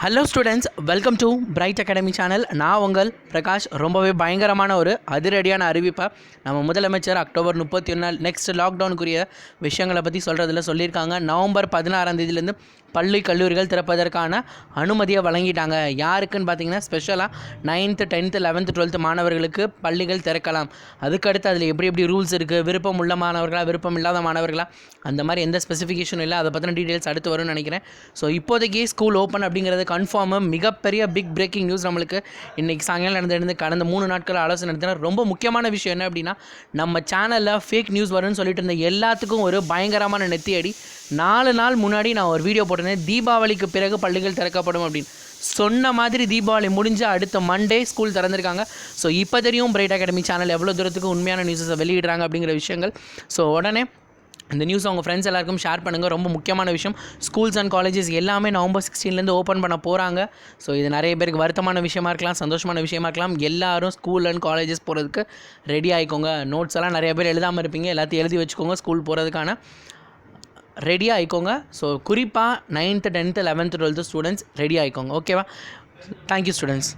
Hello students, welcome to Bright Academy channel. நான் உங்கள் பிரகாஷ். ரொம்பவே பயங்கரமான ஒரு அதிரடியான அறிவிப்பை நம்ம முதலமைச்சர் அக்டோபர் 31 நெக்ஸ்ட் லாக்டவுனுக்குரிய விஷயங்களை பற்றி சொல்கிறதுல சொல்லியிருக்காங்க. நவம்பர் 16 பள்ளி கல்லூரிகள் திறப்பதற்கான அனுமதியை வழங்கிட்டாங்க. யாருக்குன்னு பார்த்தீங்கன்னா ஸ்பெஷலாக 9th 10th 11th 12th மாணவர்களுக்கு பள்ளிகள் திறக்கலாம். அதுக்கடுத்து அதில் எப்படி ரூல்ஸ் இருக்குது, விருப்பம் உள்ள மாணவர்களா விருப்பம் இல்லாத மாணவர்களா, அந்த மாதிரி எந்த ஸ்பெசிஃபிகேஷனும் இல்லை. அதை பற்றின டீட்டெயில்ஸ் அடுத்து வரும்னு நினைக்கிறேன். ஸோ இப்போதைக்கு ஸ்கூல் ஓப்பன் அப்படிங்கிறது கன்ஃபார்மாக மிகப்பெரிய பிக் பிரேக்கிங் நியூஸ் நம்மளுக்கு இன்றைக்கி சாயங்காலம் நடந்து கடந்த 3 நாட்கள் ஆலோசனை நடத்தினா ரொம்ப முக்கியமான விஷயம் என்ன அப்படின்னா, நம்ம சேனலில் ஃபேக் நியூஸ் வரும்னு சொல்லிட்டு இருந்த எல்லாத்துக்கும் ஒரு பயங்கரமான நெத்தியடி. 4 நாள் முன்னாடி நான் ஒரு வீடியோ போட்டிருந்தேன், தீபாவளிக்கு பிறகு பள்ளிகள் திறக்கப்படும் அப்படின்னு. சொன்ன மாதிரி தீபாவளி முடிஞ்ச அடுத்த மண்டே ஸ்கூல் திறந்திருக்காங்க. ஸோ இப்போ தெரியும் பிரைட் அகாடமி சேனல் எவ்வளோ தூரத்துக்கு உண்மையான நியூஸஸை வெளியிடுறாங்க அப்படிங்கிற விஷயங்கள். ஸோ உடனே இந்த நியூஸ் அவங்க ஃப்ரெண்ட்ஸ் எல்லாருக்கும் ஷேர் பண்ணுங்கள். ரொம்ப முக்கியமான விஷயம். ஸ்கூல்ஸ் அண்ட் காலேஜஸ் எல்லாமே நவம்பர் 16 ஓப்பன் பண்ண போகிறாங்க. ஸோ இது நிறைய பேருக்கு வருத்தமான விஷயமா இருக்கலாம், சந்தோஷமான விஷயமா இருக்கலாம். எல்லாரும் ஸ்கூல் அண்ட் காலேஜஸ் போகிறதுக்கு ரெடி ஆகிக்கோங்க. நோட்ஸ் எல்லாம் நிறைய பேர் எழுதாமல் இருப்பீங்க, எல்லாத்தையும் எழுதி வச்சுக்கோங்க. ஸ்கூல் போகிறதுக்கான ரெடி ஆகிக்கோங்க. ஸோ குறிப்பாக 9th 10th 11th 12th students ready ஆகிக்கோங்க. ஓகேவா? Thank you students.